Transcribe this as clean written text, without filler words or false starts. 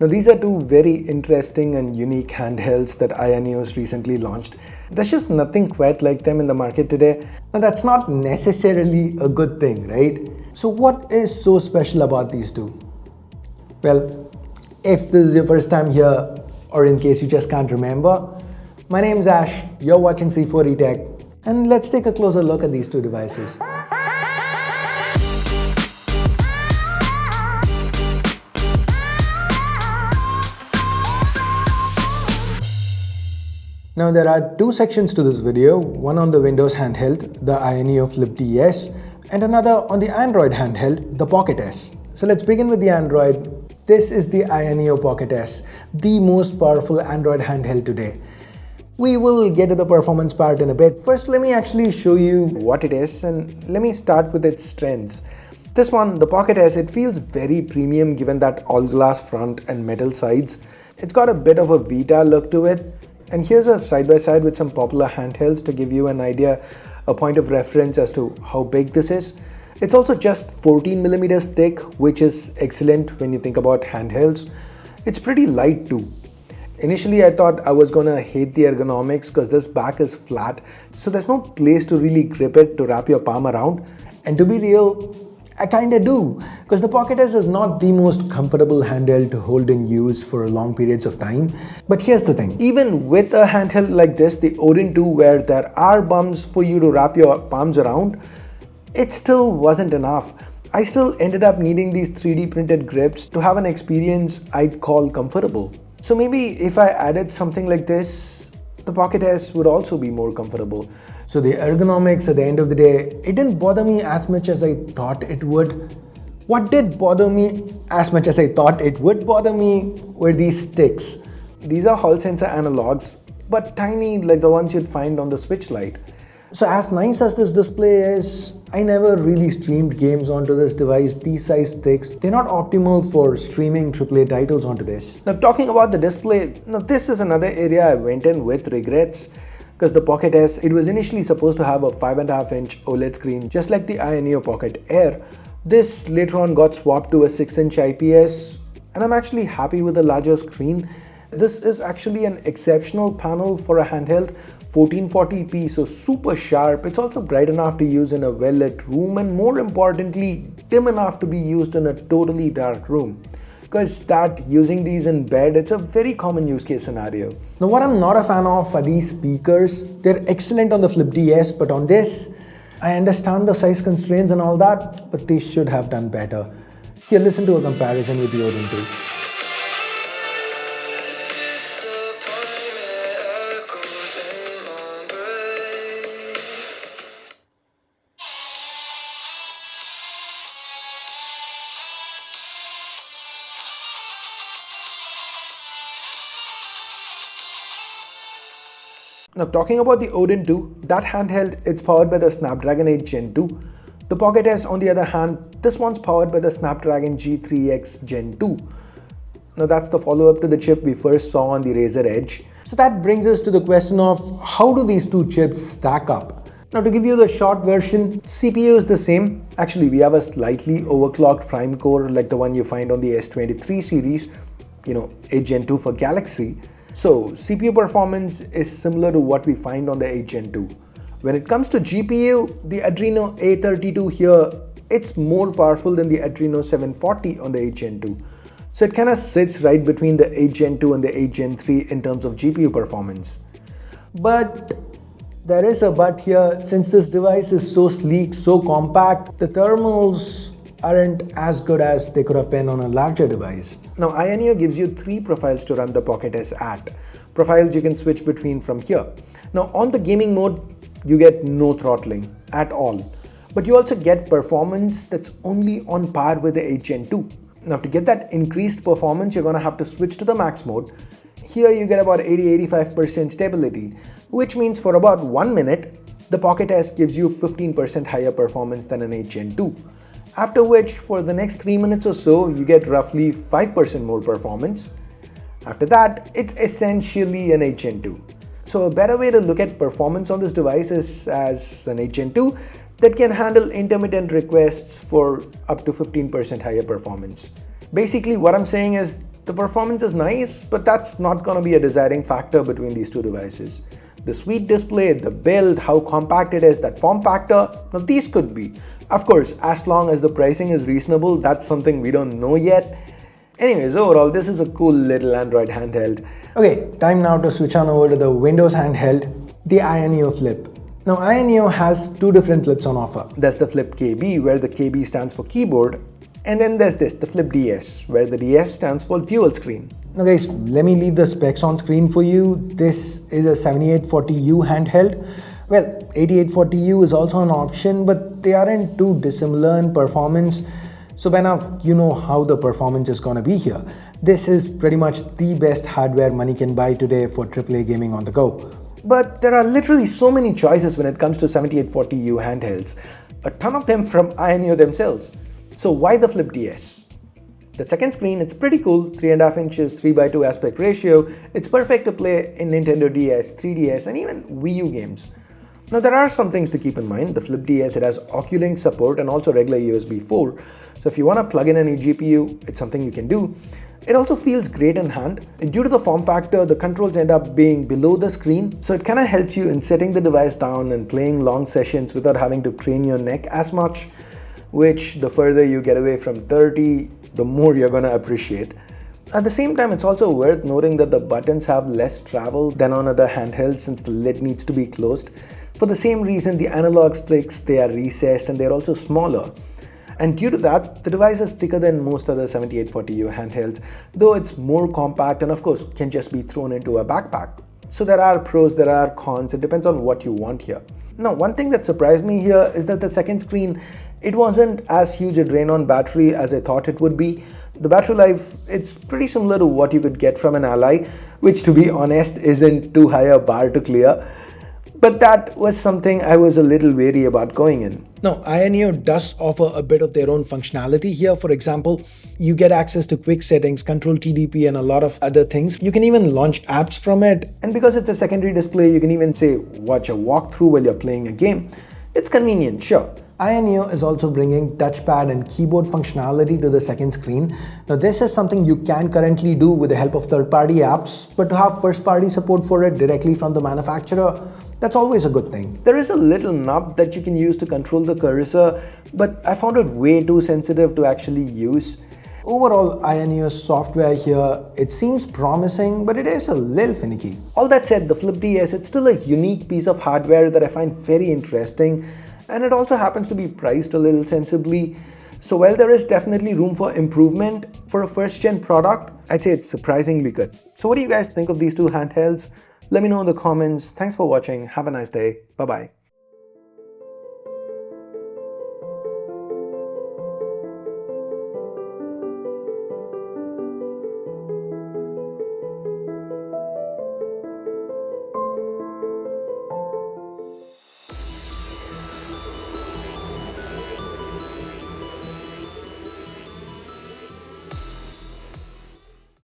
Now these are two very interesting and unique handhelds that Ioneos recently launched. There's just nothing quite like them in the market today. Now that's not necessarily a good thing, right? So what is so special about these two? Well, if this is your first time here, or in case you just can't remember, my name is Ash, you're watching C4E Tech, and let's take a closer look at these two devices. Now there are two sections to this video, one on the Windows handheld, the Ioneo Flip DS, and another on the Android handheld, the Pocket S. So let's begin with the Android. This is the Ioneo Pocket S, the most powerful Android handheld today. We will get to the performance part in a bit. First, let me actually show you what it is, and let me start with its strengths. This one, the Pocket S, it feels very premium given that all-glass front and metal sides. It's got a bit of a Vita look to it. And here's a side-by-side with some popular handhelds to give you an idea, a point of reference as to how big this is. It's also just 14 millimeters thick, which is excellent when you think about handhelds. It's pretty light too. Initially, I thought I was gonna hate the ergonomics because this back is flat, so there's no place to really grip it to wrap your palm around. And to be real, I kinda do, because the Pocket S is not the most comfortable handheld to hold and use for long periods of time. But here's the thing, even with a handheld like this, the Odin 2, where there are bumps for you to wrap your palms around, it still wasn't enough. I still ended up needing these 3D printed grips to have an experience I'd call comfortable. So maybe if I added something like this, the Pocket S would also be more comfortable. So the ergonomics at the end of the day, it didn't bother me as much as I thought it would. What did bother me as much as I thought it would bother me were these sticks. These are Hall sensor analogs, but tiny like the ones you'd find on the Switch Lite. So as nice as this display is, I never really streamed games onto this device. These size sticks, they're not optimal for streaming AAA titles onto this. Now talking about the display, now this is another area I went in with regrets. Because the Pocket S, it was initially supposed to have a 5.5-inch OLED screen, just like the Ioneo Pocket Air. This later on got swapped to a 6-inch IPS, and I'm actually happy with the larger screen. This is actually an exceptional panel for a handheld, 1440p, so super sharp. It's also bright enough to use in a well-lit room, and more importantly, dim enough to be used in a totally dark room. Because using these in bed, it's a very common use case scenario. Now what I'm not a fan of are these speakers. They're excellent on the Flip DS, but on this, I understand the size constraints and all that, but they should have done better. Here, listen to a comparison with the Odin 2. Now talking about the Odin 2, that handheld, it's powered by the Snapdragon 8 Gen 2. The Pocket S, on the other hand, this one's powered by the Snapdragon G3X Gen 2. Now that's the follow-up to the chip we first saw on the Razer Edge. So that brings us to the question of how do these two chips stack up? Now to give you the short version, CPU is the same. Actually, we have a slightly overclocked prime core like the one you find on the S23 series, 8 Gen 2 for Galaxy. So CPU performance is similar to what we find on the 8 Gen 2. When it comes to GPU, the Adreno A32 here, it's more powerful than the Adreno 740 on the 8 Gen 2. So it kind of sits right between the 8 Gen 2 and the 8 Gen 3 in terms of GPU performance. But there is a but here. Since this device is so sleek, so compact, the thermals aren't as good as they could have been on a larger device. Now Ioneo gives you 3 profiles to run the Pocket S at. Profiles you can switch between from here. Now on the gaming mode, you get no throttling at all. But you also get performance that's only on par with the 8 Gen 2. Now to get that increased performance, you're gonna have to switch to the max mode. Here you get about 80-85% stability, which means for about 1 minute, the Pocket S gives you 15% higher performance than an 8 Gen 2. After which, for the next 3 minutes or so, you get roughly 5% more performance. After that, it's essentially an 8 Gen 2. So a better way to look at performance on this device is as an 8 Gen 2 that can handle intermittent requests for up to 15% higher performance. Basically, what I'm saying is The performance is nice, but that's not gonna be a deciding factor between these two devices. The sweet display, the build, how compact it is, that form factor, now these could be. Of course, as long as the pricing is reasonable, that's something we don't know yet. Anyways, overall, this is a cool little Android handheld. Okay, time now to switch on over to the Windows handheld, the AYANEO Flip. Now, AYANEO has two different flips on offer. There's the Flip KB, where the KB stands for keyboard, and then there's this, the Flip DS, where the DS stands for dual screen. Now guys, let me leave the specs on screen for you. This is a 7840U handheld. Well, 8840U is also an option, but they aren't too dissimilar in performance. So by now, you know how the performance is gonna be here. This is pretty much the best hardware money can buy today for AAA gaming on the go. But there are literally so many choices when it comes to 7840U handhelds. A ton of them from AYANEO themselves. So why the Flip DS? The second screen, it's pretty cool, 3.5 inches, 3:2 aspect ratio. It's perfect to play in Nintendo DS, 3DS, and even Wii U games. Now there are some things to keep in mind. The Flip DS, it has Oculink support and also regular USB 4. So if you want to plug in any GPU, it's something you can do. It also feels great in hand. Due to the form factor, the controls end up being below the screen, so it kind of helps you in setting the device down and playing long sessions without having to crane your neck as much, which the further you get away from 30, the more you're gonna appreciate. At the same time, it's also worth noting that the buttons have less travel than on other handhelds since the lid needs to be closed. For the same reason, the analog sticks, they are recessed and they're also smaller. And due to that, the device is thicker than most other 7840U handhelds, though it's more compact and of course can just be thrown into a backpack. So there are pros, there are cons, it depends on what you want here. Now, one thing that surprised me here is that the second screen, it wasn't as huge a drain on battery as I thought it would be. The battery life, it's pretty similar to what you could get from an Ally, which to be honest isn't too high a bar to clear. But that was something I was a little wary about going in. Now, AYANEO does offer a bit of their own functionality here. For example, you get access to quick settings, control TDP, and a lot of other things. You can even launch apps from it. And because it's a secondary display, you can even say, watch a walkthrough while you're playing a game. It's convenient, sure. AYANEO is also bringing touchpad and keyboard functionality to the second screen. Now this is something you can currently do with the help of third-party apps, but to have first-party support for it directly from the manufacturer, that's always a good thing. There is a little knob that you can use to control the cursor, but I found it way too sensitive to actually use. Overall, AYANEO's software here, it seems promising, but it is a little finicky. All that said, the Flip DS, it's still a unique piece of hardware that I find very interesting, and it also happens to be priced a little sensibly. So while there is definitely room for improvement for a first-gen product, I'd say it's surprisingly good. So what do you guys think of these two handhelds? Let me know in the comments. Thanks for watching. Have a nice day. Bye-bye.